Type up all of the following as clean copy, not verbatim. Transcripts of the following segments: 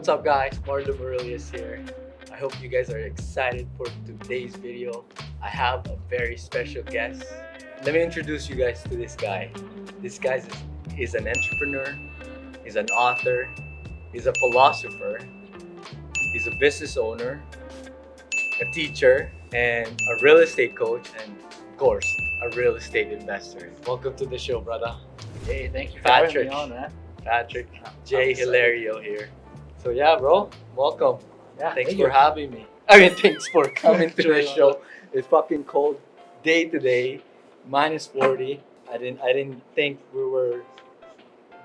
What's up guys, Marlon Aurelius here. I hope you guys are excited for today's video. I have a very special guest. Let me introduce you guys to this guy. This guy is an entrepreneur, he's an author, he's a philosopher, he's a business owner, a teacher, and a real estate coach, and of course, a real estate investor. Welcome to the show, brother. Hey, thank you for Patrick. having me on, man. Patrick, I'm J. excited. Hilario here. So yeah, bro, welcome. Yeah, Thanks thank for you. having me. I mean, thanks for coming to the Enjoy show. It's fucking cold day today, minus 40. I didn't think we were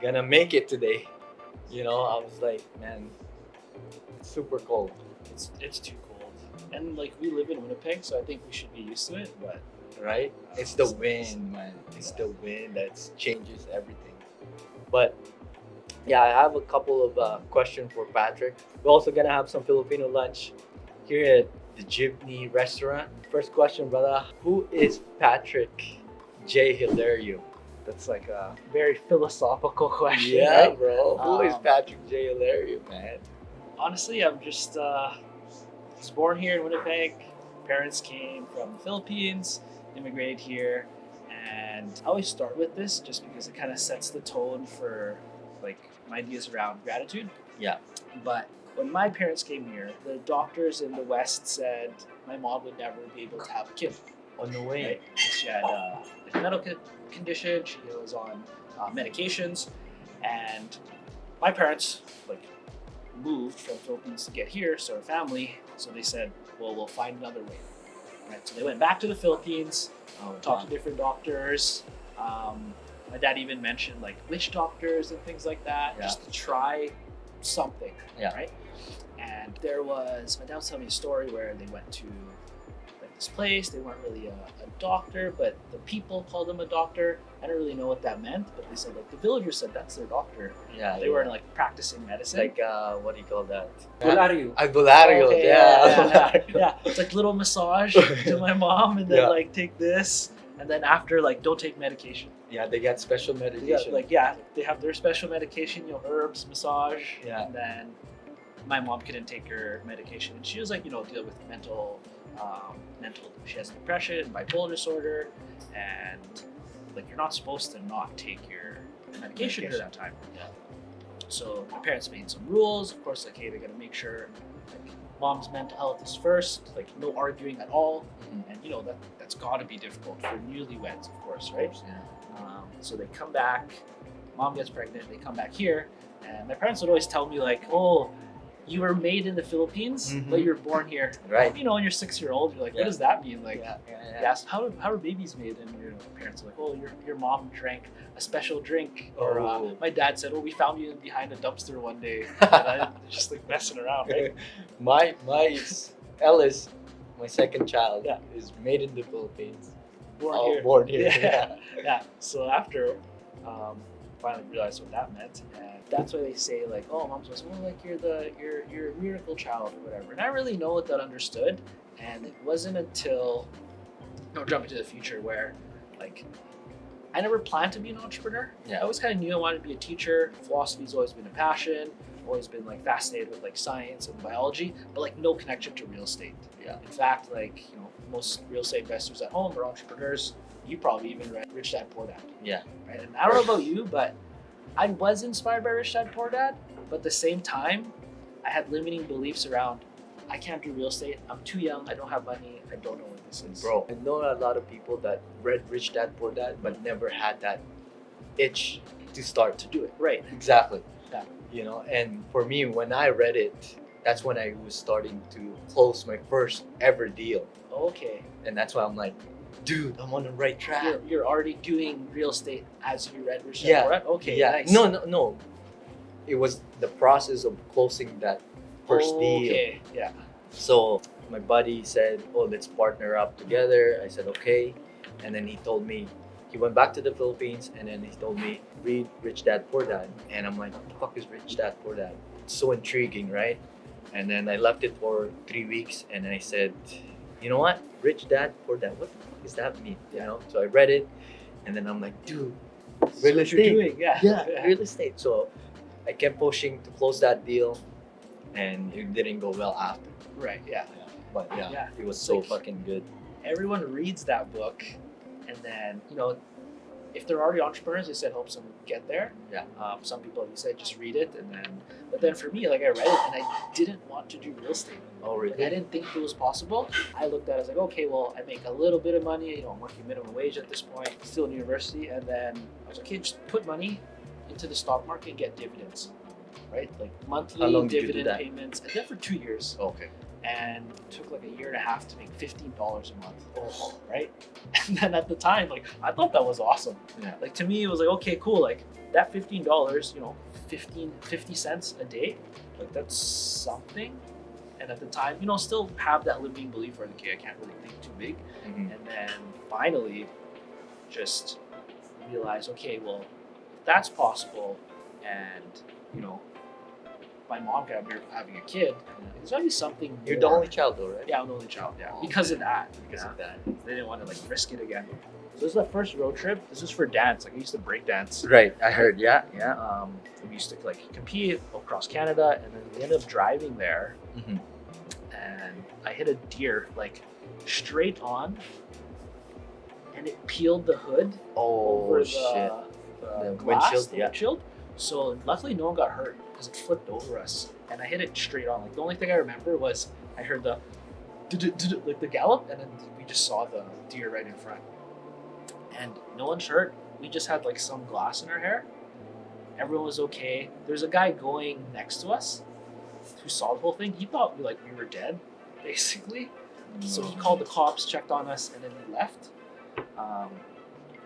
gonna make it today. You know, I was like, man, it's super cold. It's too cold, and like we live in Winnipeg, so I think we should be used to it. But Right? It's the wind, man. It's the wind that changes everything. But yeah, I have a couple of questions for Patrick. We're also gonna have some Filipino lunch here at the Jeepney restaurant. First question, brother. Who is Patrick J. Hilario? that's like a very philosophical question. Yeah, right? bro. Who is Um, Patrick J. Hilario, man? Honestly, I'm just was born here in Winnipeg. Parents came from the Philippines, immigrated here, and I always start with this just because it kind of sets the tone for like my ideas around gratitude. Yeah. But when my parents came here, the doctors in the West said my mom would never be able to have a kid. On the way. Right? 'Cause she had like a medical condition. She was on medications, and my parents like moved from the Philippines to get here, so our family. So they said, "Well, we'll find another way." Right. So they went back to the Philippines, talked to different doctors. My dad even mentioned like witch doctors and things like that, Yeah. just to try something. Yeah. Right. And there was my dad was telling me a story where they went to like this place. They weren't really a doctor, but the people called them a doctor. I don't really know what that meant, but they said like the villagers said that's their doctor. Yeah. They weren't like practicing medicine. like what do you call that? Hilario. Albulario. Okay, yeah. yeah. It's like little massage to my mom, and then Yeah. like take this, and then after like don't take medication. Yeah, they got special Yeah, medication. they have their special medication, herbs, massage, Yeah. and then my mom couldn't take her medication, and she was like deal with mental. She has depression, bipolar disorder, and like you're not supposed to not take your medication during that time. Yeah. So my parents made some rules. Of course, like hey, they gotta make sure like mom's mental health is first. Like no arguing at all, Mhm. and that's got to be difficult for newlyweds, of course, right? Yeah. So they come back. Mom gets pregnant. They come back here, and my parents would always tell me like, "Oh, you were made in the Philippines, Mhm. but you were born here." Right. When you're 6-year-old, you're like, Yeah. "What does that mean?" Like, Yeah. they asked, how are babies made? And parents are like, "Oh, your mom drank a special drink." Or Oh. my dad said, "Oh, we found you behind a dumpster one day." And I just like messing around, right? my Ellis, my second child, Yeah. is made in the Philippines. Born Oh, here. born here. Yeah. Yeah. So after finally realized what that meant, and that's why they say like, "Oh, mom's supposed to, like you're a miracle child or whatever." And I really know what that understood, and it wasn't until jumping to the future where like I never planned to be an entrepreneur. Yeah. I always kind of knew I wanted to be a teacher. Philosophy's always been a passion. Always been like fascinated with like science and biology, but like no connection to real estate. Yeah. In fact, like most real estate investors at home are entrepreneurs. You probably even read Rich Dad Poor Dad. Yeah. Right. And I don't know about you, but I was inspired by Rich Dad Poor Dad. But at the same time, I had limiting beliefs around I can't do real estate. I'm too young. I don't have money. I don't know what this is. Bro, I know a lot of people that read Rich Dad Poor Dad, but never had that itch to start to do it. Right. Exactly. Yeah. And for me, when I read it, that's when I was starting to close my first ever deal. Okay. And that's why I'm like, dude, I'm on the right track. You're already doing real estate as you read Rich Dad Yeah. Poor Dad? Okay. Yeah. Nice. No. It was the process of closing that first deal. Okay. Yeah. So my buddy said, "Oh, let's partner up together." I said, "Okay." And then he told me, he went back to the Philippines, and then he told me, "Read Rich Dad Poor Dad." And I'm like, "What the fuck is Rich Dad Poor Dad?" It's so intriguing, right? And then I left it for 3 weeks, and then I said, "You know what? Rich Dad Poor Dad. What the fuck does that mean?" So I read it, and then I'm like, "Dude, That's real what you're estate." doing. Yeah. Yeah, real estate. So I kept pushing to close that deal. and it didn't go well after. Right. Yeah. But yeah, Yeah, it was it's so like- fucking good. Everyone reads that book, and then if they're already entrepreneurs, they said helps them get there. Yeah. Some people, you said, just read it, and then. But then for me, like, I read it and I didn't want to do real estate. Oh Like, I didn't think it was possible. I looked at it as like, okay, well, I make a little bit of money. I'm working minimum wage at this point, still in university, and then I was like, okay, just put money into the stock market and get dividends, right? Like monthly How long did you do dividend that? payments. I did it for 2 years, Okay. and it took like a year and a half to make $15 a month. Oh, right? And then at the time, like, I thought that was awesome. Yeah. Like, to me, it was like, okay, cool. Like, that $15, 50 cents a day, like, that's something. And at the time, still have that limiting belief where, okay, I can't really think too big. Mhm. And then finally, just realize, okay, well, if that's possible, and my mom got married having a kid, there's gotta be something. You're the more. only child, though, right? Yeah, I'm the only child. Yeah, Oh, because of that. Because of that. They didn't want to like risk it again. So this is the first road trip. This is for dance. Like, I used to break dance. Right. I heard. Yeah. Yeah. We used to like compete across Canada, and then we ended up driving there, Mm-hmm. and I hit a deer like straight on, and it peeled the hood Oh over shit. the The glass, windshield, the yeah. windshield. So luckily no one got hurt because it flipped over us, and I hit it straight on. Like, the only thing I remember was I heard the like the gallop, and then we just saw the deer right in front. And no one's hurt. We just had like some glass in our hair. Everyone was okay. There's a guy going next to us who saw the whole thing. He thought we were dead, basically. So he called the cops, checked on us, and then we left.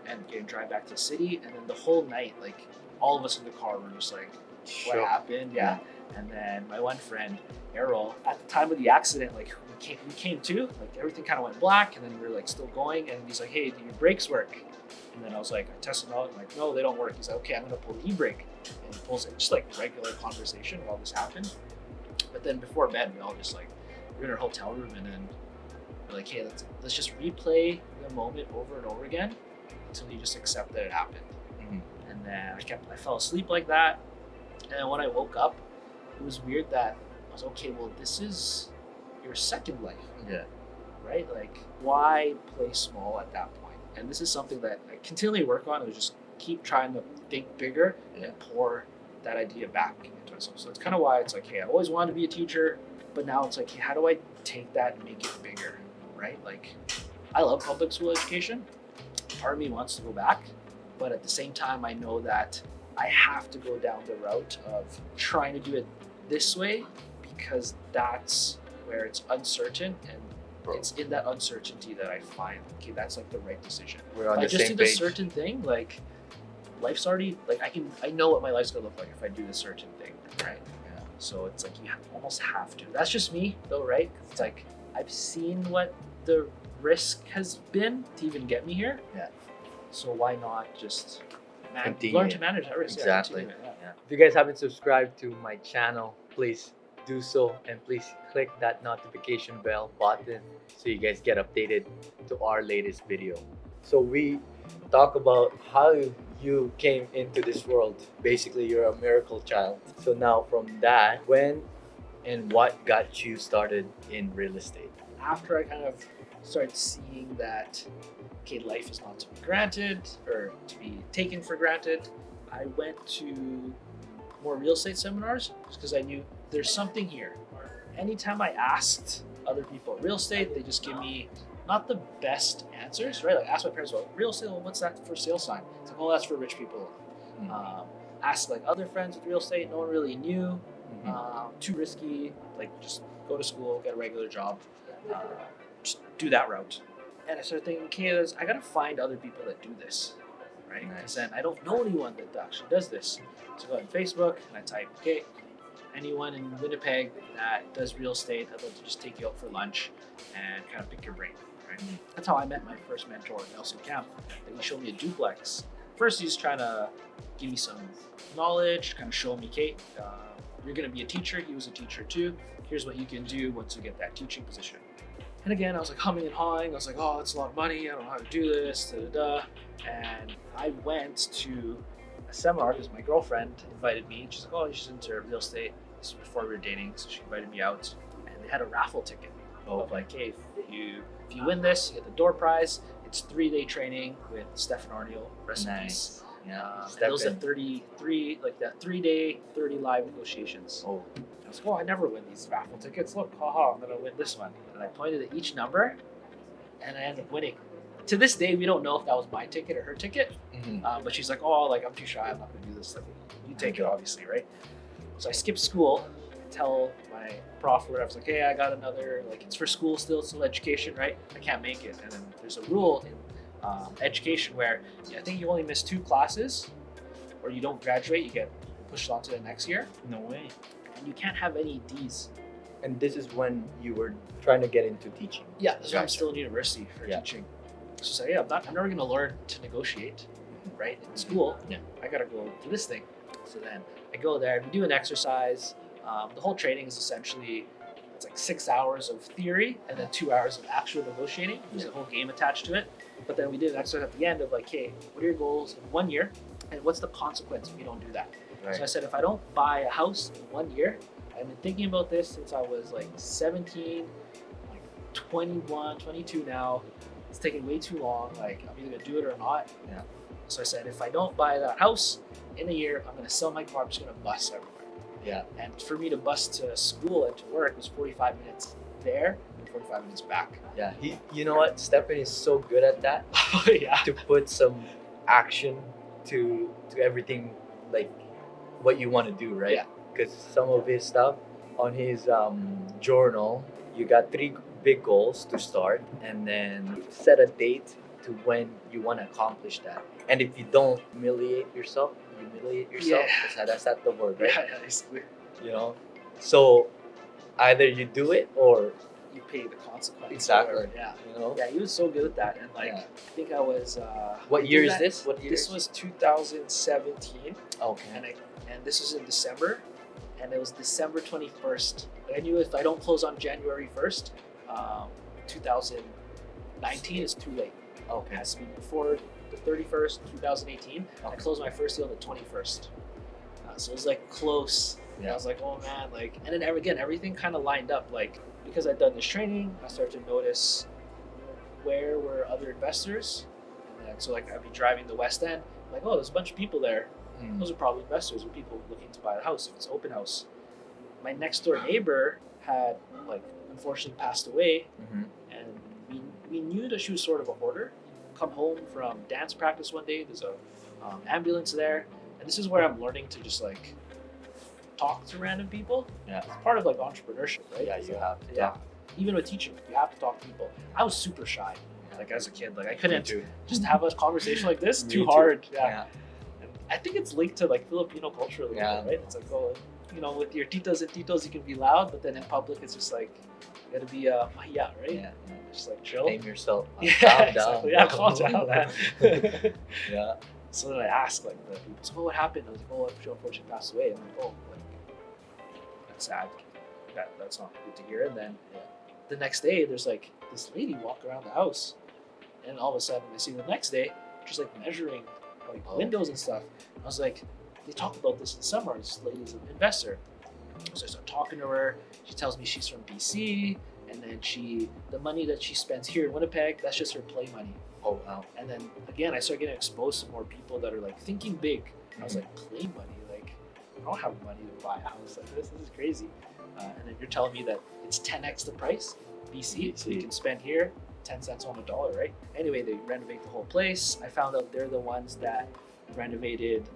And came drive back to the city. And then the whole night, like, all of us in the car were just like, what Shook. happened? Yeah. And then my one friend, Errol, at the time of the accident, like, we came to, like, everything kind of went black, and then we were like still going, and he's like, hey, do your brakes work? And then I was like, I tested them out, and like, no, they don't work. He's like, okay, I'm gonna pull the e-brake. And he pulls it, just like regular conversation while this happened. But then before bed, we all just like, we're in our hotel room, and then we're like, hey, let's just replay the moment over and over again until you just accept that it happened. Mhm. And then I fell asleep like that. And then when I woke up, it was weird that I was okay, well, this is your second life, Yeah. right? Like, why play small at that point? And this is something that I continually work on, is just keep trying to think bigger Yeah. and pour that idea back into myself. So it's kind of why it's like, hey, I always wanted to be a teacher, but now it's like, hey, how do I take that and make it bigger, right? Like, I love public school education. Part of me wants to go back, but at the same time, I know that I have to go down the route of trying to do it this way, because that's where it's uncertain, and Bro. it's in that uncertainty that I find, okay, that's like the right decision. We're on If I the just do same this page. certain thing, like, life's already, like, I know what my life's gonna look like if I do this certain thing, right? Yeah. So it's like, you almost have to. That's just me though, right? 'Cause it's like, I've seen what the risk has been to even get me here. Yeah. So why not just Continue learn it. to manage that risk? Exactly. Yeah, continue it, yeah. If you guys haven't subscribed to my channel, please do so, and please click that notification bell button so you guys get updated to our latest video. So we talk about how you came into this world. Basically, you're a miracle child. So now from that, when and what got you started in real estate? After I kind of started seeing that, okay, life is not to be granted or to be taken for granted, I went to more real estate seminars just because I knew there's something here. Anytime I asked other people real estate, they just give me not the best answers, right? Like, ask my parents, well, real estate, well, what's that for sale sign? It's like, oh, that's for rich people. Ask like other friends with real estate, no one really knew. Too risky, like, just go to school, get a regular job, just do that route. And I started thinking, okay, I gotta find other people that do this, right? Because Nice. then I don't know anyone that actually does this. So I go on Facebook and I type, okay, anyone in Winnipeg that does real estate, I'd love to just take you out for lunch and kind of pick your brain, right? That's how I met my first mentor, Nelson Camp. And he showed me a duplex. First, he's trying to give me some knowledge, kind of show me, okay, you're going to be a teacher. He was a teacher too. Here's what you can do once you get that teaching position. And again, I was like humming and hawing. I was like, oh, it's a lot of money. I don't know how to do this, da-da-da. And I went to a seminar because my girlfriend invited me. She's like, oh, she's into real estate. This was before we were dating, so she invited me out, and they had a raffle ticket of like, hey, if you win this, you get the door prize. It's 3-day training with Stefan Arniel. Rest in peace. Yeah. And those are 33, like that 3-day, 30 live negotiations. Oh. I was like, oh, I never win these raffle tickets. Look, haha, I'm gonna win this one. And I pointed at each number, and I ended up winning. To this day, we don't know if that was my ticket or her ticket. But she's like, oh, like I'm too shy. I'm not gonna do this. Like, you take it, obviously, right? So I skipped school. Tell my prof or whatever, I was like, hey, I got another, like it's for school still education, right? I can't make it. And then there's a rule in education where I think you only miss 2 classes or you don't graduate, you get pushed on to the next year. No way. And you can't have any Ds. And this is when you were trying to get into teaching. Yeah, this is when I'm still in university for Yeah. teaching. So yeah, I'm never gonna learn to negotiate, right? In school, Yeah. I gotta go do this thing. So then I go there, we do an exercise. The whole training is essentially, it's like 6 hours of theory and then 2 hours of actual negotiating. There's a whole game attached to it. But then we did an exercise at the end of like, hey, what are your goals in 1 year? And what's the consequence if you don't do that? Right. So I said, if I don't buy a house in 1 year, I've been thinking about this since I was like 17, like 21, 22 now. It's taking way too long. Like, I'm either gonna do it or not. Yeah. So I said, if I don't buy that house in a year, I'm gonna sell my car. I'm just gonna bus everywhere. Yeah. And for me to bus to school and to work was 45 minutes there and 45 minutes back. Yeah. You know what? Stefan is so good at that. Oh yeah. To put some action to everything, like what you want to do, right? Yeah. Because some of his stuff on his journal, you got 3 big goals to start, and then set a date to when you want to accomplish that. And if you don't humiliate yourself. Yeah. That's not the word, right? Yeah, basically. You know, so either you do it or You pay the consequence. Exactly. Or, yeah. you know. Yeah, he was so good at that. And like, Yeah. I think I was. What I year did is that- this? What year? This was 2017, Okay. and this was in December, and it was December 21st. I knew if I don't close on January 1st, 2019 is too late. It Okay. has to be before the 31st, 2018. I Okay. closed my first deal the 21st. So it was like close. And I Yeah. was like, oh man, like, and then again, everything kind of lined up. Like, because I'd done this training, I started to notice where were other investors. And then, so like, I'd be driving the West End, like, oh, there's a bunch of people there. Mm. Those are probably investors or people looking to buy the house if it's open house. My next door neighbor had, like, unfortunately passed away, Mhm. and we knew that she was sort of a hoarder. Come home from dance practice one day, there's a ambulance there, and this is where I'm learning to just like talk to random people. Yeah. It's part of like entrepreneurship, right? Yeah, you have to. Yeah, even with teaching, you have to talk to people. I was super shy, like as a kid, like I Me couldn't too. just have a conversation like this. Me Too too. hard. Yeah. And I think it's linked to like Filipino culture a little Yeah. bit, right? It's like, oh, you know, with your titos and titos, you can be loud, but then in public, it's just like you gotta be mahiya, right? Yeah. Just like chill. Tame yourself. Yeah, Calm exactly. down. Yeah, calm down, man. Yeah. So then I asked like the people, so what happened? I was like, oh, she unfortunately passed away. I'm like, oh, like that's sad. That's not good to hear. And then the next day, there's like this lady walk around the house, and all of a sudden, I see the next day, she's like measuring like windows and stuff. I was like, they talk about this in summer. This lady's an investor. So I start talking to her. She tells me she's from BC, and then the money that she spends here in Winnipeg, that's just her play money. Oh wow. And then again, I started getting exposed to more people that are like thinking big. I was Mhm. like, play money? Like, I don't have money to buy a house like this. This is crazy. And then you're telling me that it's 10x the price, BC, so you can spend here 10 cents on a dollar, right? Anyway, they renovate the whole place. I found out they're the ones that renovated,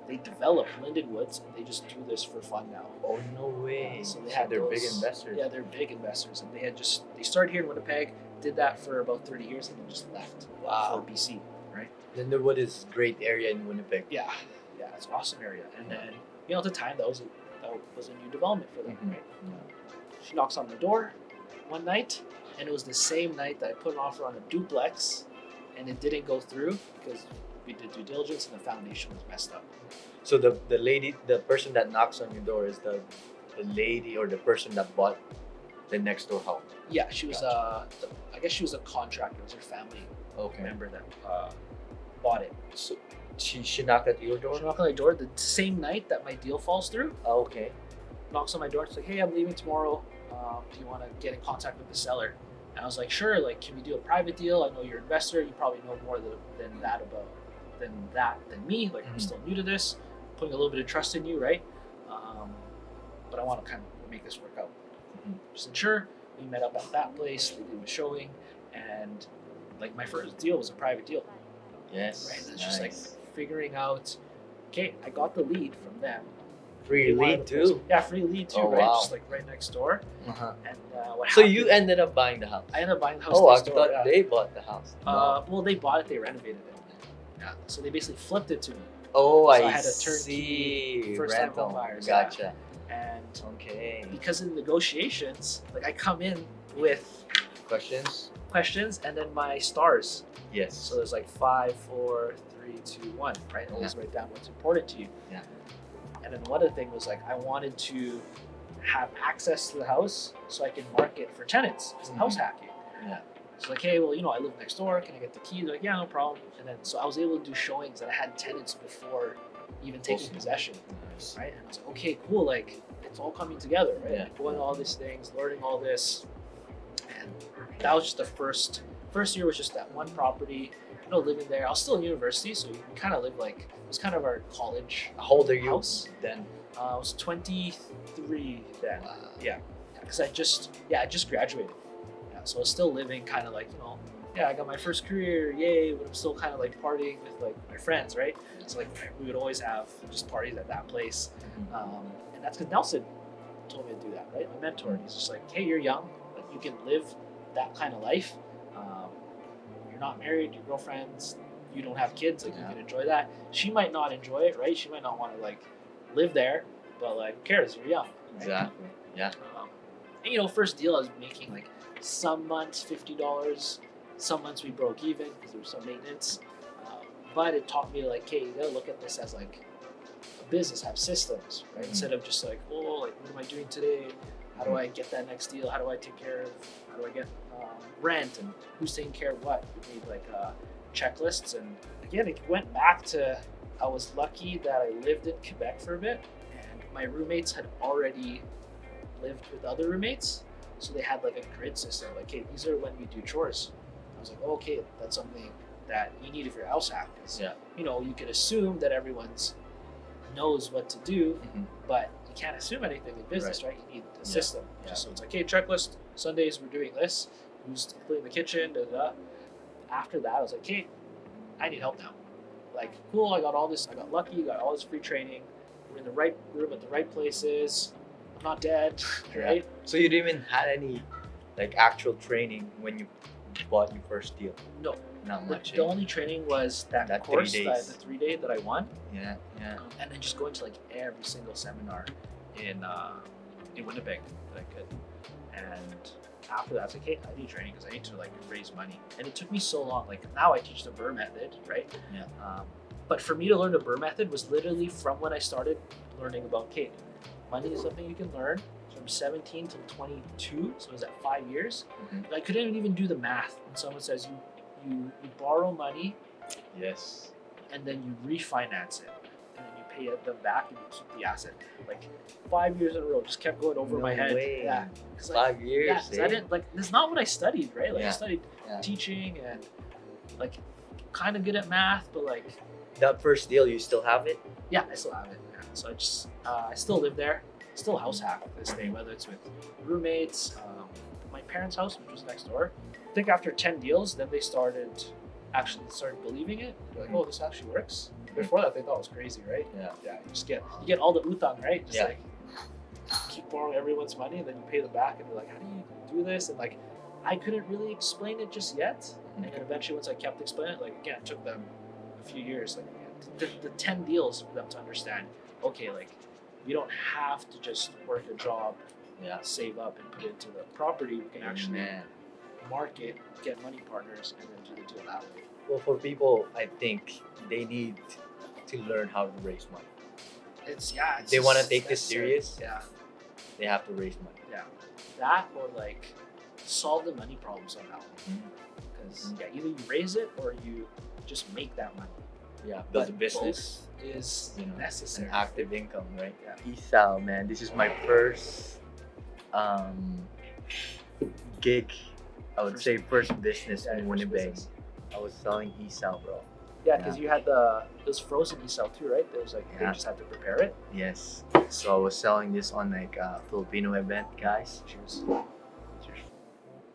they developed Linden Woods, and they just do this for fun now. Oh no way. So they So had they're those, big investors. Yeah, they're big investors, and they started here in Winnipeg, did that for about 30 years, and then just left Wow. for BC, right? Lindenwood is a great area in Winnipeg. Yeah, it's an awesome area. And then at the time that was a new development for them, Mhm. right? She knocks on the door one night, and it was the same night that I put an offer on a duplex, and it didn't go through because we did due diligence and the foundation was messed up. So the person that knocks on your door is the lady or the person that bought the next door house. Yeah, she was Gotcha. I guess she was a contractor. It was her family Okay. member that bought it. So she knocked at your door. She knocked on the door the same night that my deal falls through. Oh, okay. knocks on my door. It's like, hey, I'm leaving tomorrow. Do you want to get in contact with the seller? And I was like, sure. Like, can we do a private deal? I know you're an investor. You probably know more than me. Like, I'm still new to this. Putting a little bit of trust in you, right? But I want to kind of make this work out. She said, sure. We met up at that place. They did a showing, and like my first deal was a private deal. Yes. Right. And it's just like figuring out. Okay, I got the lead from them. Free lead too. Yeah, free lead too, Oh, right? wow. Just like right next door. Uh-huh. And what So happened, you ended up buying the house. I ended up buying the house. Oh, I next door, thought yeah. they bought the house. Well, they bought it. They renovated it. Yeah. So they basically flipped it to me. Oh, So I I had a see. turnkey first-time Rental. home buyers, Gotcha. And Okay. because of the negotiations, like I come in with Questions? questions and then my stars. Yes. So there's like 5, 4, 3, 2, 1, right? Always write down what's important to you. Yeah. And then one other thing was like I wanted to have access to the house so I can mark it for tenants because of house hacking. Yeah. So like, hey, well, I live next door. Can I get the key? They're like, yeah, no problem. And then so I was able to do showings that I had tenants before even taking possession, Nice. right? And I was like, okay, cool. Like it's all coming together, right? Yeah. Going all these things, learning all this, and that was just the first year was just that one property. Living there. I was still in university, so you kind of live like it was kind of our college. How old are you house. then? I was 23 then. Wow. Yeah, because I just graduated. Yeah, so I was still living kind of like I got my first career, yay! But I'm still kind of like partying with like my friends, right? So like we would always have just parties at that place, and that's because Nelson told me to do that, right? My mentor, and he's just like, hey, you're young, like you can live that kind of life. You're not married, your girlfriends, you don't have kids, like you can enjoy that. She might not enjoy it, right? She might not want to like live there, but like who cares? You're young. Right? Exactly. Yeah. And first deal I was making like some months $50, some months we broke even because there was some maintenance. But it taught me like, hey, you gotta look at this as like a business, have systems, right? Instead of just like, oh, like what am I doing today? How do I get that next deal? How do I take care of? How do I get rent and who's taking care of what? We made like checklists, and again, it went back to I was lucky that I lived in Quebec for a bit, and my roommates had already lived with other roommates, so they had like a grid system. Like, hey, these are when we do chores. I was like, oh, okay, that's something that you need if your house hack. You can assume that everyone's knows what to do, but you can't assume anything in business, right? You need a system. So it's like, hey, checklist, Sundays we're doing this, who's cleaning the kitchen, da, da. After that, I was like, hey, I need help now. Like, cool, I got all this, I got lucky, got all this free training, we're in the right room at the right places, I'm not dead, right? So you didn't even had any like actual training when you bought your first deal? No. Not much. The only training was that course, 3 the days. 3 day that I won. Yeah. And then just going to like every single seminar in Winnipeg that I could. And after that, I was like, hey, I need training because I need to like raise money. And it took me so long. Like now I teach the Burr method, right? Yeah. But for me to learn the Burr method was literally from when I started learning about money is something you can learn from 17 to 22. So it was at 5 years. And I couldn't even do the math. When someone says you borrow money, Yes. and then you refinance it, and then you pay them back and you keep the asset. Like 5 years in a row, just kept going over my head. Way. Yeah, 5 years. Yeah, because I didn't like. That's not what I studied, right? Like I studied Yeah. teaching and like kind of good at math, but like That first deal, you still have it? yeah, I still have it. Yeah. So I just I still live there, still house hack to this day, whether it's with roommates, my parents' house, which was next door. I think after 10 deals, then they started believing it. They're like, oh, this actually works. Before that, they thought it was crazy, right? Yeah. You get all the utang, right? Just Yeah. like keep borrowing everyone's money, and then you pay them back, and they're like, how do you do this? And like, I couldn't really explain it just yet. And then eventually, once I kept explaining it, like again, it took them a few years. Like the 10 deals for them to understand. Okay, like we don't have to just work a job, save up, and put it into the property. We can actually market, get money partners, and then do the deal that way. Well, for people, I think they need to learn how to raise money. It's If they want to take this necessary. serious, Yeah, they have to raise money. yeah. That or like solve the money problem somehow. Because either you raise it or you just make that money. Yeah, build a But business, both is you know, an necessary. active income, right? Yeah. ESAL, man, this is my first um, gig. I would say first business in first Winnipeg. business. I was selling ESAL, bro. Yeah, because you had it was frozen ESL too, right? There was like Yeah. you just had to prepare it. Yes. So I was selling this on like a Filipino event, guys. Cheers.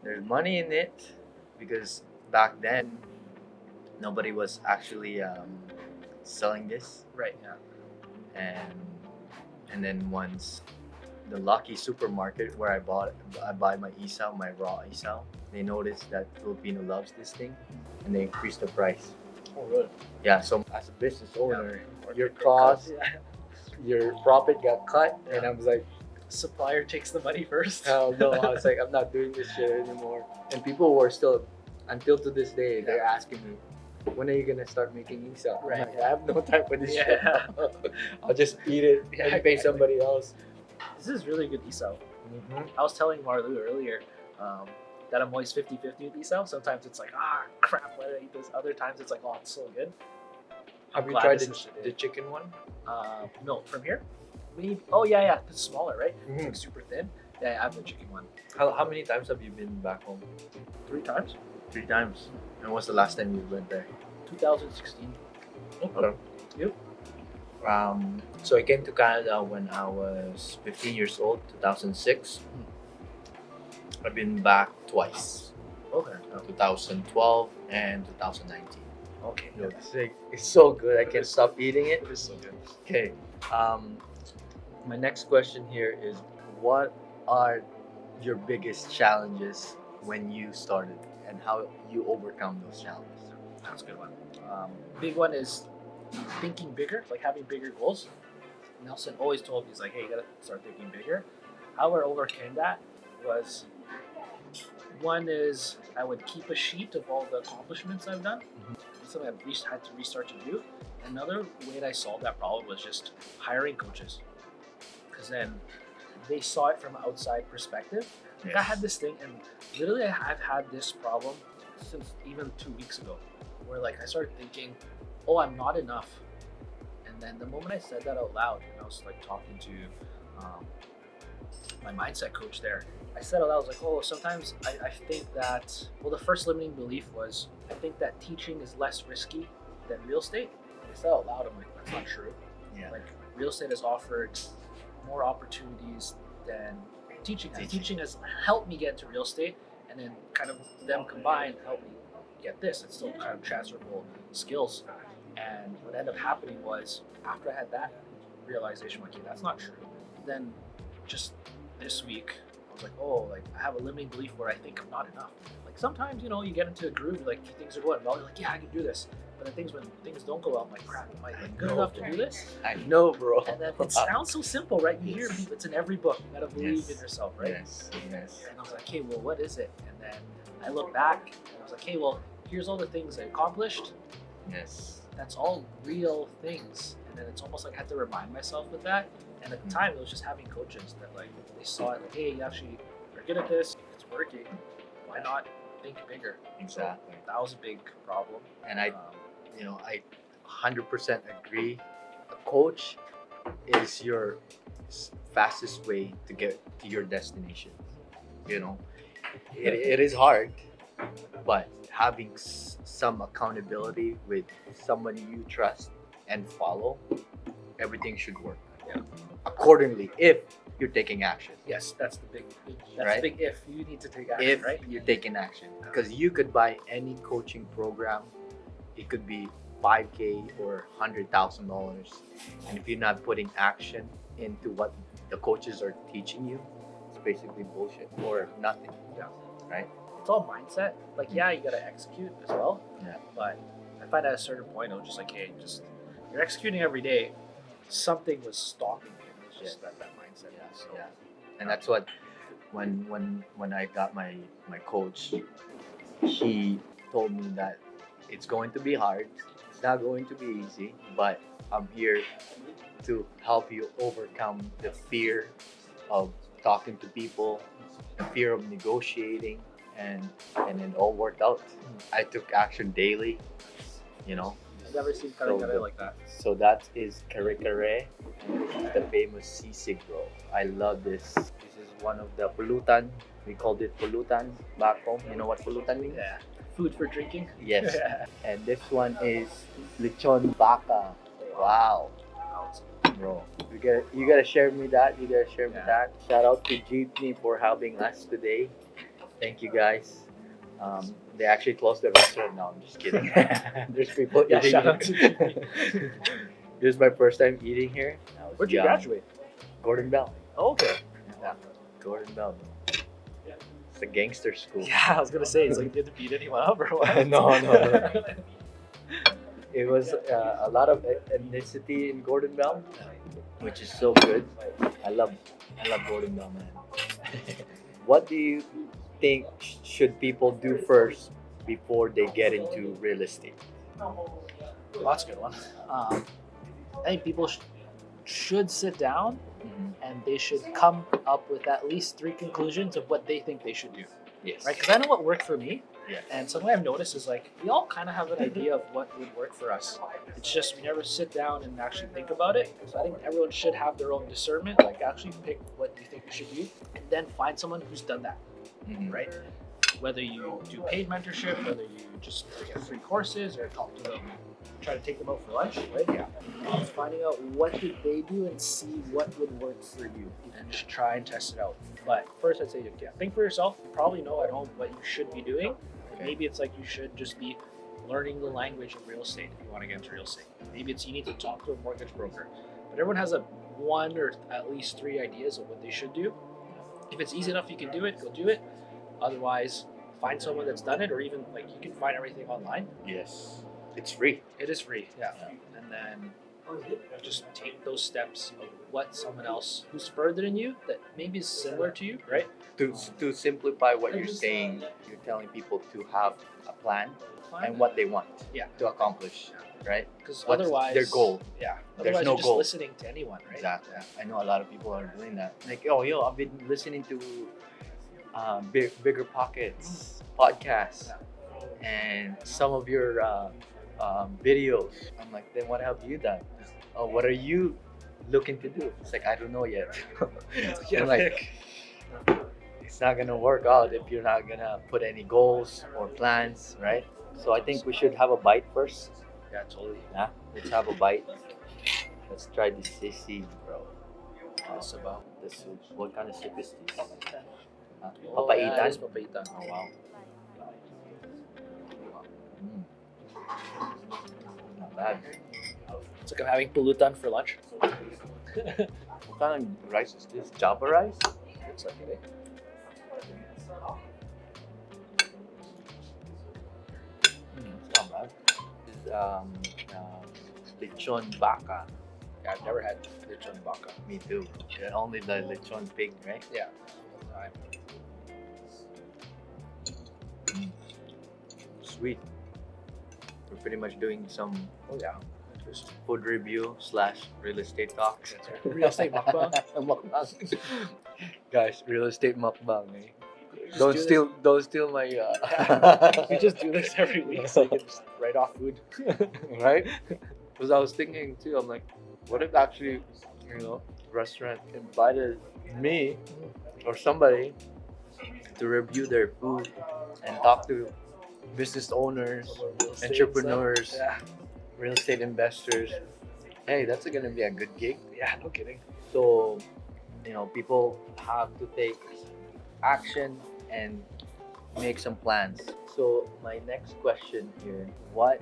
There's money in it because back then nobody was actually selling this, Right. Yeah. and then once the Lucky supermarket where I buy my isaw, my raw isaw, they noticed that Filipino loves this thing, and they increased the price. Oh, really? Yeah. So as a business owner, Or your get cost, cut. Yeah. your profit got cut, and Yeah. I was like, Supplier takes the money first. hell no. I was like, I'm not doing this shit anymore. And people were still, until to this day, they're asking me, when are you gonna start making isaw? I'm Right. like, I have no time for this shit. Yeah. I'll just eat it Yeah, and pay exactly. somebody else. This is really good ESL. I was telling Marlu earlier that I'm always 50-50 with ESL. Sometimes it's like, crap, why did I eat this? Other times it's like, oh, it's so good. Have you Glad tried this is the today. chicken one? No, from here? Maybe. Oh, yeah. It's smaller, right? Mhm. It's like super thin. Yeah, I have the chicken one. How many times have you been back home? 3 times. 3 times. And what's the last time you went there? 2016. Okay. Yep. So I came to Canada when I was 15 years old, 2006. I've been back twice, Okay. 2012 and 2019. Okay. Yo, this thing is so good. I can't stop eating it. It is so good. Okay. My next question here is, what are your biggest challenges when you started, and how you overcome those challenges? That's a good one. Big one is thinking bigger, like having bigger goals. Nelson always told me, he's like, hey, you gotta start thinking bigger. How I overcame that was, one is I would keep a sheet of all the accomplishments I've done, something I've had to restart to do. Another way that I solved that problem was just hiring coaches, because then they saw it from an outside perspective. Like, I had this thing, and literally I've had this problem since even 2 weeks ago, where like I started thinking, oh, I'm not enough. And then the moment I said that out loud, and I was like talking to my mindset coach there, I said out loud, I was like, oh, sometimes I think that, well, the first limiting belief was, I think that teaching is less risky than real estate. I said out loud, I'm like, that's not true. Yeah. Like, real estate has offered more opportunities than teaching has. Teaching has helped me get to real estate, and then kind of them combined helped me get this. It's still kind of transferable skills. And what ended up happening was, after I had that realization, okay, that's not true. Then just this week, I was like, oh, like I have a limiting belief where I think I'm not enough. Like sometimes, you get into a groove, like things are going well, you're like, yeah, I can do this. But then when things don't go well, I'm like, crap, am I like, good enough to do this? I know, bro. And then it sounds so simple, right? You hear people, it's in every book. You gotta believe in yourself, right? Yes. Yes. And I was like, okay, well, what is it? And then I look back and I was like, hey, well, here's all the things I accomplished. Yes. That's all real things. And then it's almost like I had to remind myself with that. And at the time, it was just having coaches that like they saw it, like, hey, you actually are good at this. It's working. Why not think bigger? Exactly. So that was a big problem. And I 100% agree. A coach is your fastest way to get to your destination. It is hard, but having some accountability with somebody you trust and follow, everything should work. Yeah. Accordingly, if you're taking action. Yes, that's the big. That's Right? the big if. You need to take action, If right? you're taking action, because you could buy any coaching program, it could be $5K or $100,000, and if you're not putting action into what the coaches are teaching you, it's basically bullshit or nothing. Yeah. Right? It's all mindset. Like, yeah, you gotta execute as well. Yeah. But I find at a certain point, it was just like, hey, you're executing every day. Something was stopping you. It was just that mindset. Yeah. So, Yeah. And that's what when I got my coach, he told me that it's going to be hard. It's not going to be easy, but I'm here to help you overcome the fear of talking to people, the fear of negotiating, and it all worked out. I took action daily. Never seen kare-kare like that. So that is kare kare, and this is the famous sisig roll. I love this. This is one of the pulutan. We called it pulutan back home. You know what pulutan means? Yeah. Food for drinking. Yes. And this one is lechon baka. Wow. Bro, you gotta share me that. You gotta share me that. Shout out to Jeepney for helping us today. Thank you guys. They actually closed the restaurant now. I'm just kidding. There's people Yeah, eating shout out to here. This is my first time eating here. I was Where'd you young. graduate? Gordon Bell. Oh, okay. Yeah. Gordon Bell. It's a gangster school. Yeah, I was gonna say it's like you didn't beat anyone up or what? No. It was a lot of ethnicity in Gordon Bell, which is so good. I love Gordon Bell, man. What do you think should people do first before they get into real estate? Well, that's a good one. I think people should sit down and they should come up with at least 3 conclusions of what they think they should do. Yes. Right? Because I know what worked for me. Yeah. And something I've noticed is like we all kind of have an idea of what would work for us. It's just we never sit down and actually think about it. So I think everyone should have their own discernment. Like actually pick what you think you should do, and then find someone who's done that. Right? Whether you do paid mentorship, whether you just get free courses or talk to them, try to take them out for lunch. Right? Yeah. It's finding out what did they do and see what would work for you, and just try and test it out. But first, I'd say, think for yourself. You probably know at home what you should be doing. Maybe it's like you should just be learning the language of real estate if you want to get into real estate. Maybe it's you need to talk to a mortgage broker. But everyone has one or at least 3 ideas of what they should do. If it's easy enough you can do it, go do it. Otherwise, find someone that's done it, or even like you can find everything online. Yes. It's free. It is free, yeah. And then just take those steps of what someone else who's further than you that maybe is similar to you, right? To simplify what you're saying, you're telling people to have a plan and what they want to accomplish, right? Because What's otherwise, their goal? Yeah. There's Otherwise, no you're just goal. listening to anyone, right? Exactly. Yeah. I know a lot of people are doing that. Like, I've been listening to Bigger Pockets podcasts and some of your videos. I'm like, then what have you done? Oh, what are you looking to do? It's like, I don't know yet. I'm like, it's not gonna work out if you're not gonna put any goals or plans, right? So I think we should have a bite first. Yeah, totally. Yeah, let's have a bite. Let's try this sisig, bro. What's about? The soup. What kind of soup is this? Oh, yeah, Papaitan? it is papaitan. Oh wow. Not bad. It's like I'm having pulutan for lunch. What kind of rice is this? Java rice? Looks like it, It's not bad. This is lechon baka. Yeah, I've never had lechon baka. Me too. Yeah, only the lechon pig, right? Yeah. Sweet. We're pretty much doing some Just food review / real estate talks. real estate mukbang. Mukbang. Guys, real estate mukbang, eh? Just Don't steal my We just do this every week so you can just write off food. right? Because I was thinking too, I'm like, what if actually, restaurant invited me or somebody to review their food and talk to business owners, entrepreneurs, real estate investors. Hey, that's gonna be a good gig. Yeah, no kidding. So, people have to take action and make some plans. So my next question here, what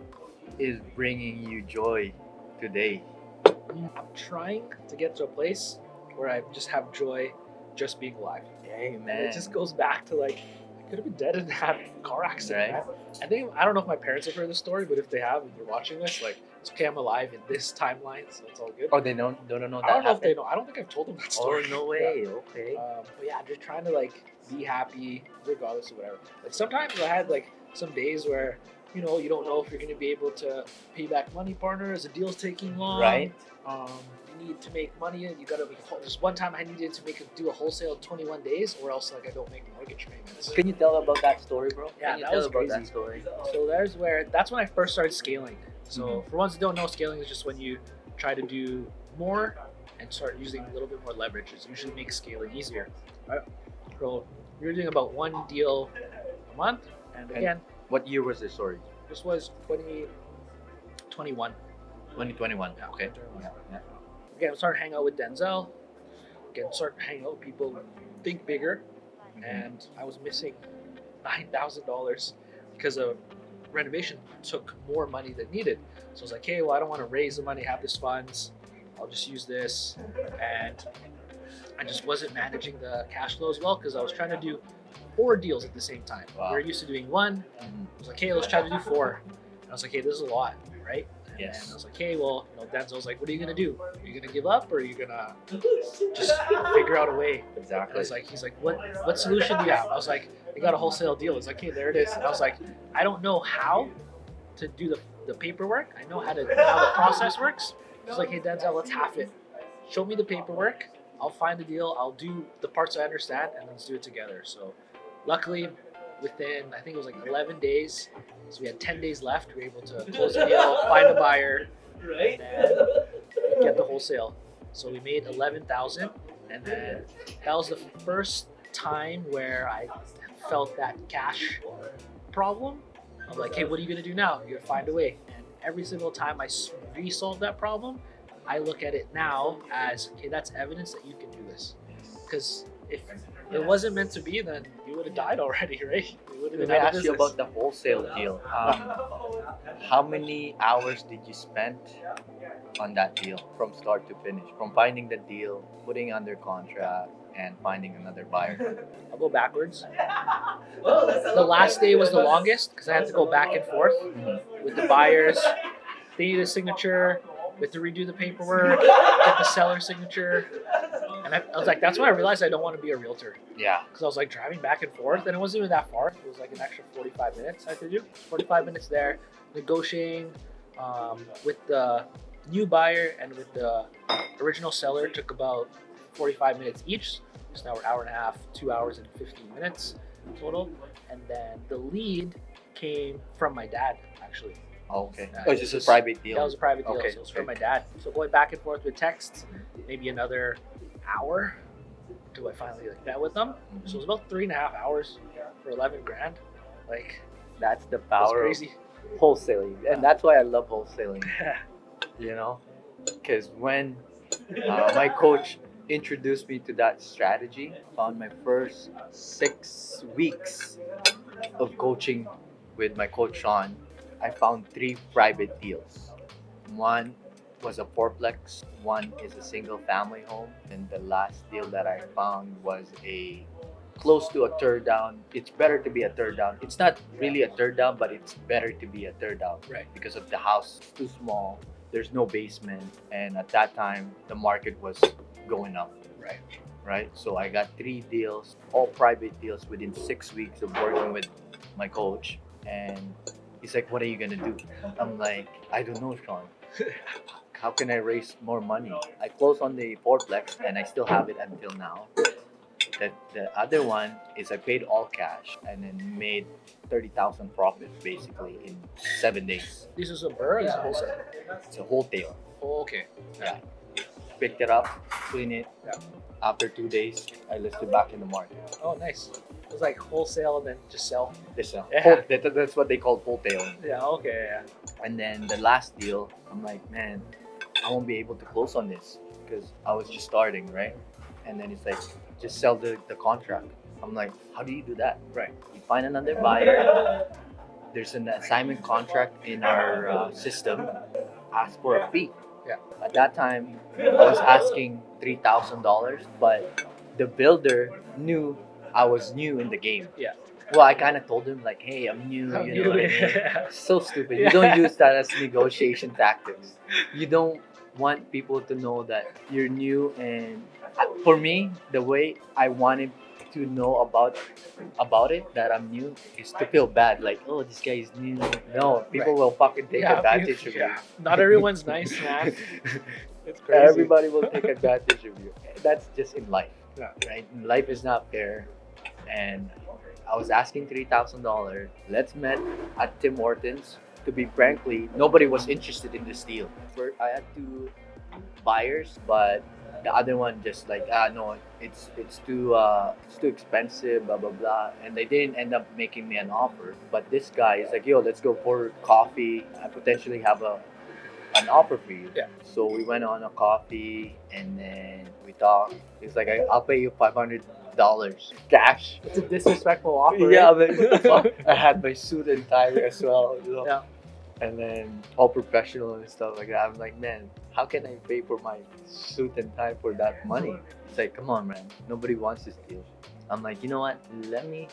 is bringing you joy today? I'm trying to get to a place where I just have joy just being alive. Hey And man, it just goes back to like, I could have been dead in that car accident. Right. Man. I don't know if my parents have heard the story, but if they have and they're watching this, like, it's okay, I'm alive in this timeline, so it's all good. oh, they don't know that I don't know if happened? they know. I don't think I've told them that Oh, story. no way. Okay. But yeah, just trying to like be happy regardless of whatever. Like sometimes I had like some days where you know you don't know if you're going to be able to pay back money, partner, as the deal's taking long. Right. You need to make money, and you got to make. Just one time, I needed to do a wholesale in 21 days, or else like I don't make mortgage payments. Can you tell about that story, bro? Yeah, Can you that tell was about crazy. that story? So that's when I first started scaling. So for ones that don't know, scaling is just when you try to do more and start using a little bit more leverage. It usually makes scaling easier. Right? So we were doing about one deal a month, and again, What year was this story? this was 2021. 2021. Yeah, Okay. 2021. Yeah. Again, I started hanging out with Denzel. Again, started hanging out with people who think bigger, and I was missing $9,000 because of renovation took more money than needed. So I was like, hey, well, I don't want to raise the money, have this funds. I'll just use this. And I just wasn't managing the cash flow as well because I was trying to do 4 deals at the same time. Wow. We were used to doing 1. I was like, hey, let's try to do 4. And I was like, hey, this is a lot, right? Yes. And I was like, hey, well, Denzel's like, what are you gonna do? Are you gonna give up, or are you gonna just figure out a way? And Exactly. I was like, he's like, what solution do you have? I was like, I got a wholesale deal. He's like, hey, there it is. And I was like, I don't know how to do the paperwork. I know how the process works. He's like, hey, Denzel, let's half it. Show me the paperwork. I'll find the deal. I'll do the parts I understand, and let's do it together. So, luckily, within I think it was like 11 days, so we had 10 days left. We were able to close the deal, find a buyer, Right. and get the wholesale. So we made 11,000, and then that was the first time where I felt that cash problem. I'm like, hey, what are you gonna do now? You're gonna find a way. And every single time I resolve that problem, I look at it now as, okay, that's evidence that you can do this. Because if it wasn't meant to be, then you would have died already, right? You would have Let been me out of ask you business. about the wholesale deal. How many hours did you spend on that deal from start to finish? From finding the deal, putting under contract, and finding another buyer? I'll go backwards. The last day was the longest because I had to go back and forth with the buyers. They need a signature. We have to redo the paperwork, get the seller's signature. And I was like, that's when I realized I don't want to be a realtor. Yeah. Because I was like driving back and forth, and it wasn't even that far. It was like an extra 45 minutes I had to do. 45 minutes there, negotiating with the new buyer and with the original seller took about 45 minutes each. So now we're hour and a half, 2 hours and 15 minutes total. And then the lead came from my dad, actually. Oh, okay. Uh, Oh, it's just a private deal. That was a private deal, Okay, so it was from okay. my dad. So going back and forth with texts, maybe another hour until I finally met with them. So it was about 3.5 hours for 11 grand. Like, That's the that's power of crazy. wholesaling, and that's why I love wholesaling. You know, because when my coach introduced me to that strategy, on my first 6 weeks of coaching with my coach Sean, I found 3 private deals. One was a fourplex, one is a single family home, and the last deal that I found was a close to a third down. It's better to be a third down. It's not really a third down, but it's better to be a third down. Right. Because of the house too small, there's no basement, and at that time the market was going up. Right. Right. So I got 3 deals, all private deals within 6 weeks of working with my coach, and he's like, "What are you gonna do?" I'm like, "I don't know, Sean. How can I raise more money?" I closed on the fourplex, and I still have it until now. The other one is I paid all cash and then made 30,000 profit basically in 7 days. This is a burr or this is a wholesale? It's a wholesale. Oh, okay. Yeah. Picked it up, clean it. Yeah. After 2 days, I listed back in the market. Oh, nice. It was like wholesale and then just sell. This, Yeah. that's what they call wholesale. Yeah, okay, yeah. And then the last deal, I'm like, man, I won't be able to close on this because I was just starting, right? And then it's like, just sell the contract. I'm like, how do you do that? Right. You find another buyer. There's an assignment contract in our system. Ask for a fee. Yeah. At that time, I was asking $3,000, but the builder knew I was new in the game. Yeah. Well, I kind of told him like, hey, I'm new. How You new know what I it mean? is. So stupid. You don't use that as negotiation tactics. You don't want people to know that you're new. And for me, the way I wanted to know about it that I'm new is to feel bad. Like, oh, this guy is new. No, people will fucking take advantage of you. Not everyone's nice, man. It's crazy. Everybody will take advantage of you. That's just in life, Yeah. right? Life is not fair. And I was asking $3,000. Let's meet at Tim Hortons. To be frankly, nobody was interested in this deal. I had two buyers, but the other one just like, no, it's too expensive, blah blah blah, and they didn't end up making me an offer. But this guy is like, yo, let's go for coffee. I potentially have an offer for you. Yeah. So we went on a coffee and then we talked. He's like, I'll pay you $500 cash. It's a disrespectful offer. Yeah, right? but I had my suit and tie as well. You know? Yeah. And then all professional and stuff like that. I'm like, man, how can I pay for my suit and tie for that money? It's like, come on, man. Nobody wants this deal. I'm like, you know what? Let me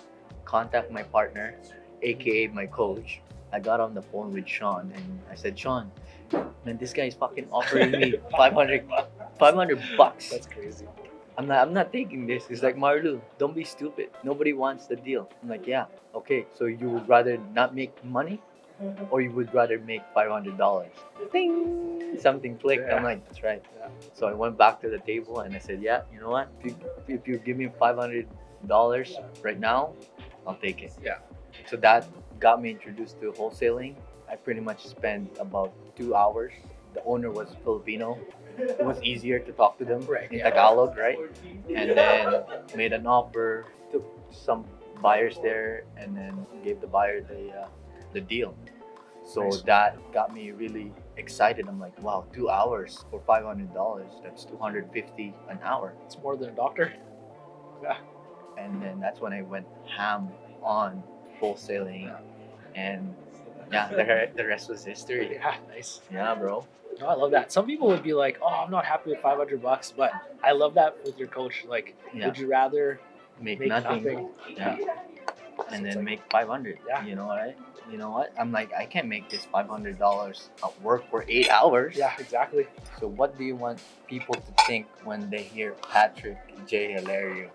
contact my partner, aka my coach. I got on the phone with Sean and I said, Sean, man, this guy is fucking offering me 500 bucks. That's crazy. I'm not taking this. It's like, Marlu, don't be stupid. Nobody wants the deal. I'm like, yeah, okay. So you would rather not make money, or you would rather make $500? Ding! Something clicked. Yeah. I'm like, that's right. Yeah. So I went back to the table and I said, yeah, you know what? If you give me $500 right now, I'll take it. Yeah. So that got me introduced to wholesaling. I pretty much spent about 2 hours. The owner was Filipino. It was easier to talk to them Right, in yeah. Tagalog, right? And then made an offer, took some buyers there, and then gave the buyer the deal. So Nice. that got me really excited. I'm like, wow, 2 hours for $500. That's $250 an hour. It's more than a doctor. Yeah. And then that's when I went ham on wholesaling, and yeah, the rest was history. Yeah, nice. Yeah, bro. No, I love that. Some people would be like, "Oh, I'm not happy with $500," but I love that with your coach. Like, Yeah. would you rather Make make nothing. nothing? Yeah. And So then it's like- make 500. Yeah. You know what? You know what? I'm like, I can't make this $500 at work for 8 hours. Yeah, exactly. So what do you want people to think when they hear Patrick J. Hilario?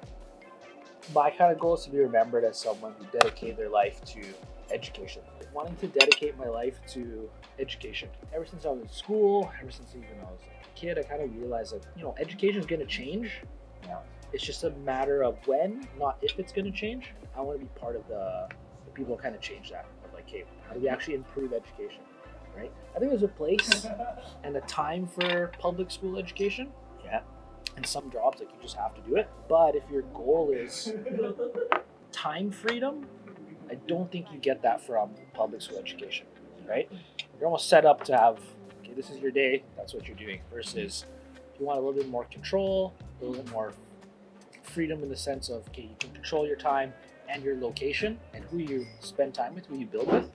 My kind of goal is to be remembered as someone who dedicated their life to education. Wanting to dedicate my life to education. Ever since I was in school, ever since even I was a kid, I kind of realized that, education is going to change. Yeah. It's just a matter of when, not if it's going to change. I want to be part of the people who kind of change that. Of like, hey, how do we actually improve education, right? I think there's a place and a time for public school education. Yeah. And some jobs, like, you just have to do it. But if your goal is time freedom, I don't think you get that from public school education, right? You're almost set up to have, okay, this is your day, that's what you're doing. Versus if you want a little bit more control, a little bit more freedom in the sense of, okay, you can control your time and your location and who you spend time with, who you build with.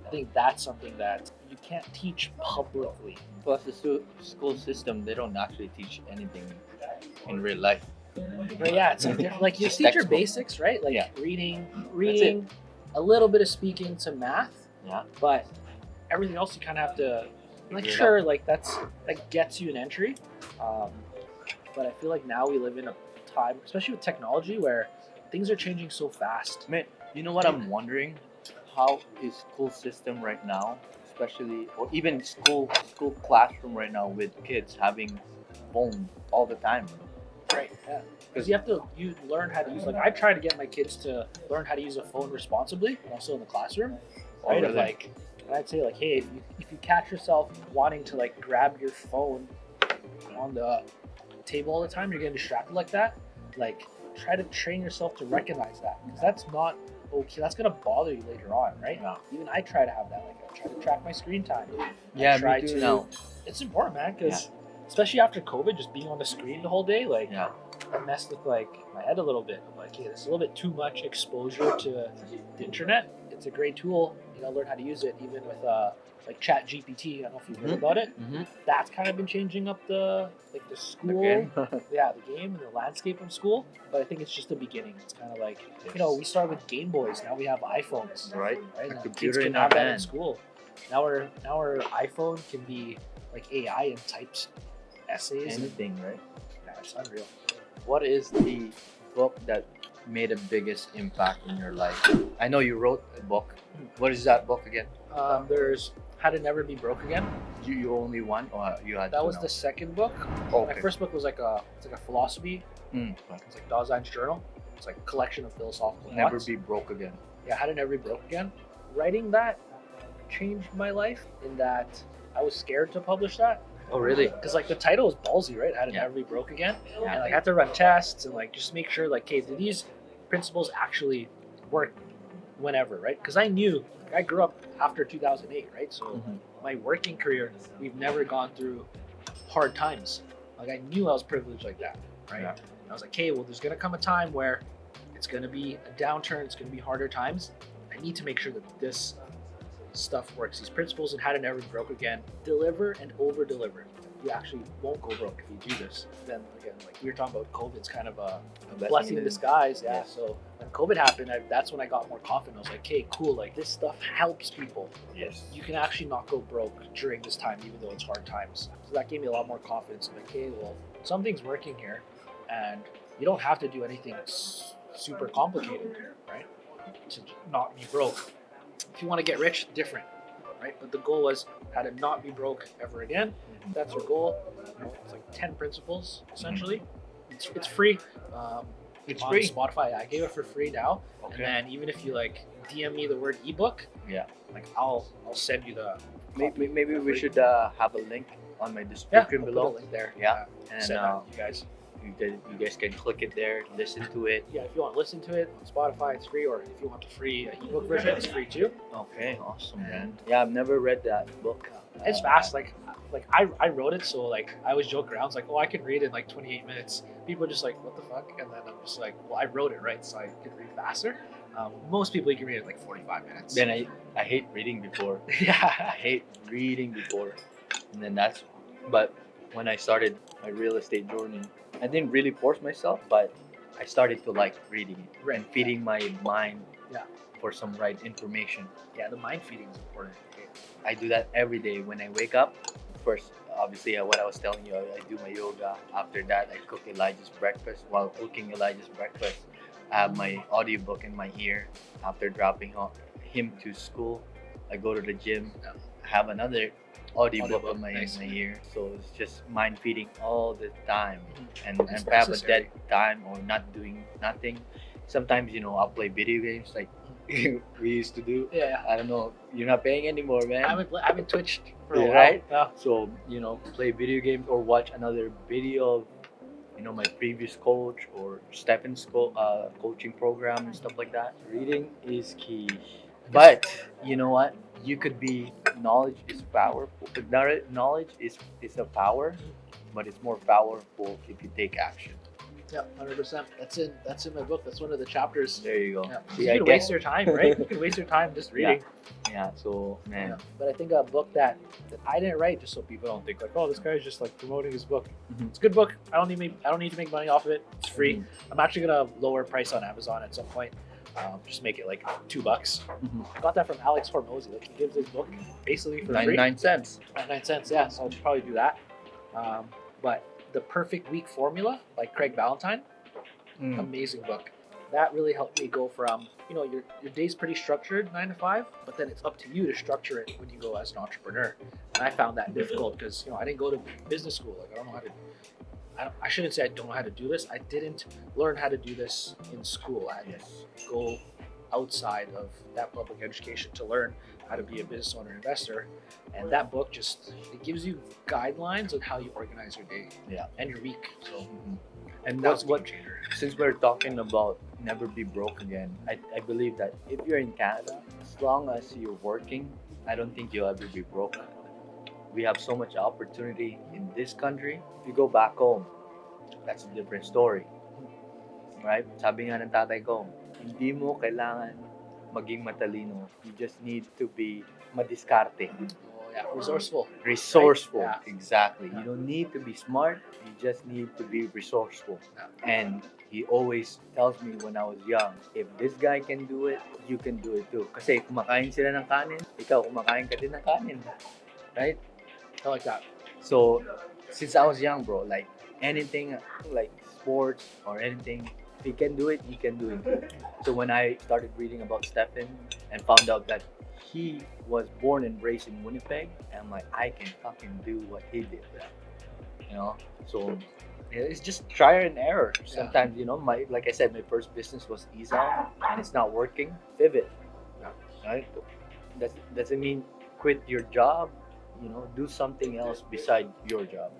I think that's something that you can't teach publicly. Plus the school system, they don't actually teach anything in real life. But yeah, it's like, like you Just teach your textbook. basics, right? Like Yeah. reading, a little bit of speaking to math. Yeah. But everything else you kind of have to, like, Figure it sure, like that gets you an entry. But I feel like now we live in a time, especially with technology, where things are changing so fast. Man, you know what I'm wondering? How is school system right now, especially, or even school classroom right now with kids having phone all the time? Right. Yeah. Because you learn how to use, like, I try to get my kids to learn how to use a phone responsibly, and also in the classroom. Right. Of, really? like, and I'd say, like, hey, if you catch yourself wanting to, like, grab your phone on the table all the time, you're getting distracted like that. Like, try to train yourself to recognize that, because that's not okay. That's gonna bother you later on, right? Yeah. Even I try to have that. Like, I try to track my screen time. Yeah, I try me too to. now. It's important, man, because especially after COVID, just being on the screen the whole day, like, Yeah. I messed with, like, my head a little bit. I'm like, hey, this is a little bit too much exposure to the internet. It's a great tool. You gotta learn how to use it, even with like Chat GPT. I don't know if you've heard about it. Mm-hmm. That's kind of been changing up the school, Okay. yeah, the game and the landscape of school. But I think it's just the beginning. It's kind of like, we started with Game Boys. Now we have iPhones, Right. right? A Now computer kids can in our have that in hand. school. Now our iPhone can be like AI and types essays. Anything, right? Yeah, it's unreal. What is the book that made the biggest impact in your life? I know you wrote a book. What is that book again? There's How to Never Be Broke Again. You only one, or you had That two was now? the second book. Okay. My first book was like a philosophy. Mm. It's like Dazai's journal. It's like a collection of philosophical Never thoughts. be broke again. Yeah, How to Never Be Broke Again. Writing that changed my life in that I was scared to publish that. Oh, really? Because like the title is ballsy, right? How to Yeah. Never Be Broke Again. Yeah. And like, I had to run tests and like just make sure like, okay, do these principles actually work whenever, right? Because I knew like, I grew up after 2008, right? So Mhm. my working career, we've never gone through hard times. Like I knew I was privileged like that, right? Yeah. And I was like, hey, well, there's gonna come a time where it's gonna be a downturn. It's gonna be harder times. I need to make sure that this stuff works. These principles and How to Never Be Broke Again deliver and over deliver. You actually won't go broke if you do this. Then again, like we were talking about, COVID's kind of a blessing in disguise. Yeah. Yes. So when COVID happened, that's when I got more confident. I was like, hey, cool. Like this stuff helps people. Yes. You can actually not go broke during this time, even though it's hard times. So that gave me a lot more confidence. I'm like, hey, well, something's working here, and you don't have to do anything super complicated, right? To not be broke. If you want to get rich, different, right? But the goal was how to not be broke ever again. That's your goal. It's like 10 principles essentially. It's free. It's on free. Spotify. I gave it for free now. Okay. And then even if you like DM me the word ebook, Yeah. like I'll send you the Maybe we should have a link on my yeah, description I'll put below. a link there. Yeah. And Send that to you guys. you guys can click it there, listen to it. Yeah, if you want to listen to it on Spotify, it's free, or if you want the free ebook version, it's free too. Okay, awesome, man. Yeah, I've never read that book. It's fast. Like I wrote it, so like I always joke around. It's like, oh, I can read in like 28 minutes. People are just like, what the fuck? And then I'm just like, well, I wrote it right, so I can read faster. Most people you can read in like 45 minutes. Then I hate reading before. yeah, I hate reading before, and then but when I started my real estate journey, I didn't really force myself, but I started to like reading it Right. and feeding my mind Yeah. for some right information. yeah. The mind feeding is important. I do that every day when I wake up. First, obviously, what I was telling you, I do my yoga. After that, I cook Elijah's breakfast. While cooking Elijah's breakfast, I have my audiobook in my ear. After dropping him to school, I go to the gym. Yeah. I have another audiobook Audiobook, in my, nice. my ear. So it's just mind feeding all the time. And It's if I have a necessary. dead time or not doing nothing, sometimes, I'll play video games like we used to do. Yeah, I don't know. You're not paying anymore, man. I haven't twitched for a Yeah, while. right? Yeah. So, play video games or watch another video of, my previous coach or Stefan's coaching program and stuff like that. Reading is key. But, you know what? You could be, knowledge is powerful. Knowledge is a power, but it's more powerful if you take action. Yeah, 100%. That's in my book. That's one of the chapters. There you go. Yeah. See, You I can guess- waste your time, right? You can waste your time just reading. Yeah, so, man. Yeah. But I think a book that I didn't write, just so people don't think like, oh, this guy's just like promoting his book. Mhm. It's a good book. I don't need to make money off of it. It's free. Mhm. I'm actually gonna lower price on Amazon at some point. Just make it like $2. Mhm. I got that from Alex Hormozy. Like he gives his book basically for free. 99 cents. 99 cents. Yeah, so I'll probably do that. But The Perfect Week Formula by Craig Ballantyne. Mm. Amazing book. That really helped me go from, your day's pretty structured 9 to 5, but then it's up to you to structure it when you go as an entrepreneur. And I found that difficult because, I didn't go to business school. Like, I don't know how to, I shouldn't say I don't know how to do this. I didn't learn how to do this in school. I had to go outside of that public education to learn how to be a business owner investor. And that book it gives you guidelines on how you organize your day and your week. So And that was what a game changer. since we're talking about never be broke again, I believe that if you're in Canada, as long as you're working, I don't think you'll ever be broke. We have so much opportunity in this country. If you go back home, that's a different story. Right? Sabi nga ng tatay ko, hindi mo kailangan maging matalino. You just need to be madiskarte. Oh, yeah, resourceful. Resourceful. Right? Exactly. Yeah. You don't need to be smart. You just need to be resourceful. Yeah. And he always tells me when I was young, if this guy can do it, you can do it too. Kasi kumakain sila ng kanin, ikaw kumakain ka din ng kanin. Right? I like that. So, since I was young, bro, like anything like sports or anything, he can do it, you can do it too. So when I started reading about Stefan and found out that he was born and raised in Winnipeg, and I'm like, I can fucking do what he did. You know, so it's just trial and error. Sometimes, you know, like I said, my first business was Izal and it's not working. Pivot, right? That doesn't mean quit your job. You know, do something else beside your job.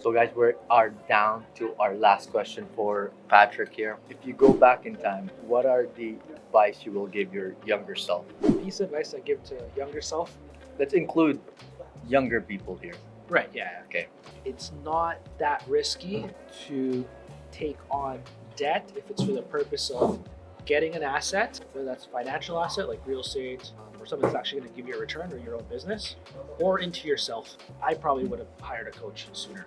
So guys, we are down to our last question for Patrick here. If you go back in time, what are the advice you will give your younger self? Piece of advice I give to younger self. Let's include younger people here. Right. Yeah. Okay. It's not that risky to take on debt if it's for the purpose of getting an asset, whether that's a financial asset like real estate, or something that's actually going to give you a return, or your own business, or into yourself. I probably would have hired a coach sooner,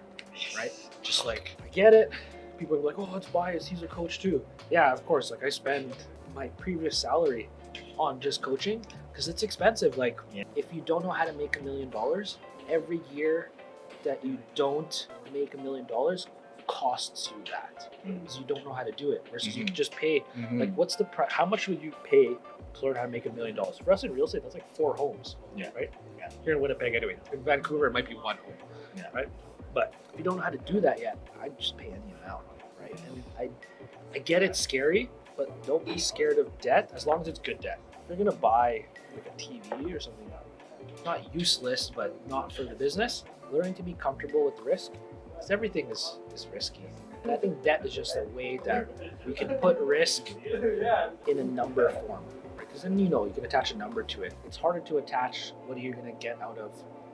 right? Just like, I get it. People are like, oh, it's biased. He's a coach too. Yeah, of course. Like I spend my previous salary on just coaching because it's expensive. Like if you don't know how to make $1 million, every year that you don't make $1 million costs you that because you don't know how to do it versus you can just pay. Like what's the how much would you pay to learn how to make $1 million? For us in real estate, that's like 4 homes. Right. Here in Winnipeg anyway. In Vancouver it might be 1 home. Right. But if you don't know how to do that yet, I'd just pay any amount. Right. And I get it's scary, but don't be scared of debt as long as it's good debt. If you're gonna buy like a TV or something not useless but not for the business, learning to be comfortable with the risk, because everything is risky. And I think debt is just a way that we can put risk in a number form, because then you can attach a number to it. It's harder to attach what are you going to get out of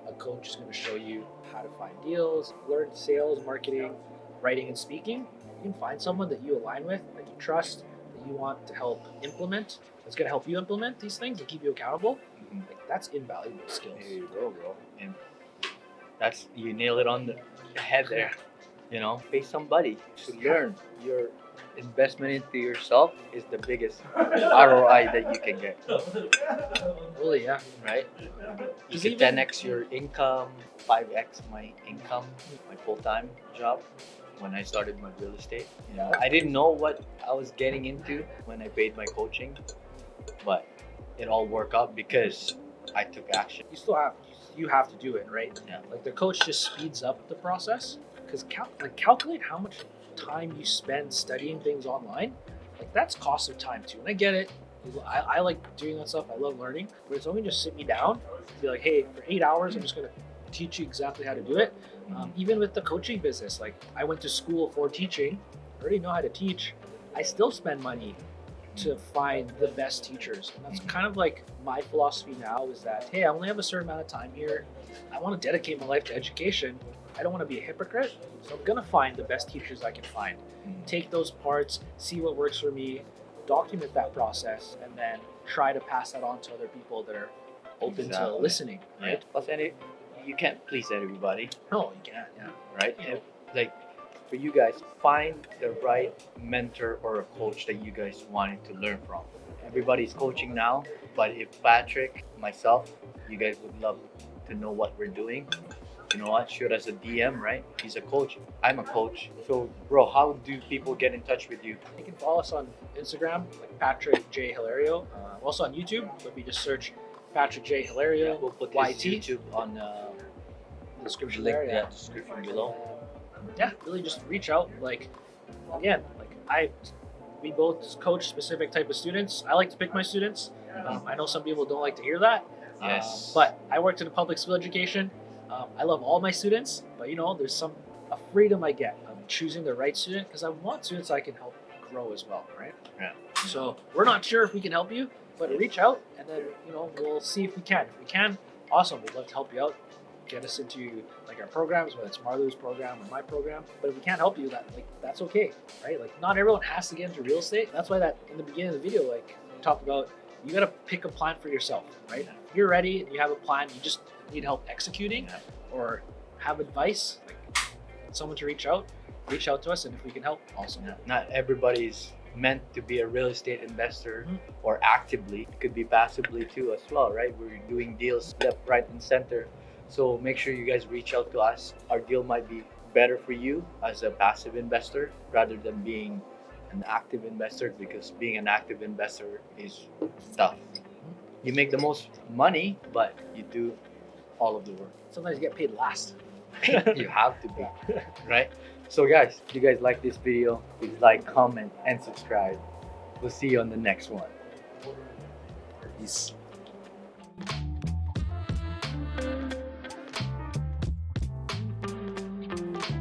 a coach who's going to show you how to find deals, learn sales, marketing, writing and speaking. You can find someone that you align with, that you trust, that you want to help implement, that's going to help you implement these things and keep you accountable. Like, that's invaluable skills. There you go, bro. And you nail it on the head there. You know, pay somebody to learn. Your investment into yourself is the biggest ROI that you can get. Really, yeah. Right? You can 10x your income, 5x my income, my full-time job when I started my real estate. You know, I didn't know what I was getting into when I paid my coaching, but it all worked out because I took action. You have to do it, right? Yeah. Like the coach just speeds up the process because calculate how much time you spend studying things online. Like that's cost of time too. And I get it. I like doing that stuff. I love learning, but it's only just sit me down and be like, hey, for 8 hours, I'm just going to teach you exactly how to do it. Even with the coaching business, like I went to school for teaching. I already know how to teach. I still spend money to find the best teachers. And that's kind of like my philosophy now is that, hey, I only have a certain amount of time here. I want to dedicate my life to education. I don't want to be a hypocrite. So I'm going to find the best teachers I can find. Take those parts, see what works for me, document that process, and then try to pass that on to other people that are open to listening. Right? Plus, you can't please everybody. No, you can't. Yeah. Right? Like, for you guys, find the right mentor or a coach that you guys wanted to learn from. Everybody's coaching now, but if Patrick, myself, you guys would love to know what we're doing, you know what? Shoot us a DM, right? He's a coach. I'm a coach. So, bro, how do people get in touch with you? You can follow us on Instagram, like Patrick J. Hilario. Also on YouTube, so if you just search Patrick J. Hilario, we'll put YT. YouTube on the description link, there. Description below. Yeah, really just reach out. Like, again, we both coach specific type of students. I like to pick my students. I know some people don't like to hear that. Yes. But I worked in public school education. I love all my students, but there's a freedom I get of choosing the right student because I want students I can help grow as well, right? Yeah. So we're not sure if we can help you, but reach out and then we'll see if we can. If we can, awesome. We'd love to help you out. Get us into like our programs, whether it's Marlu's program or my program. But if we can't help you, that's okay, right? Like not everyone has to get into real estate. That's why that in the beginning of the video, like we talked about, you got to pick a plan for yourself, right? If you're ready and you have a plan, you just need help executing or have advice, like someone to reach out to us, and if we can help, awesome. Not everybody's meant to be a real estate investor or actively. It could be passively too as well, right? We're doing deals left, right, and center. So make sure you guys reach out to us. Our deal might be better for you as a passive investor rather than being an an active investor, because being an active investor is tough. You make the most money, but you do all of the work. Sometimes you get paid last. You have to be, right? So guys, if you guys like this video, please like, comment, and subscribe. We'll see you on the next one. Peace.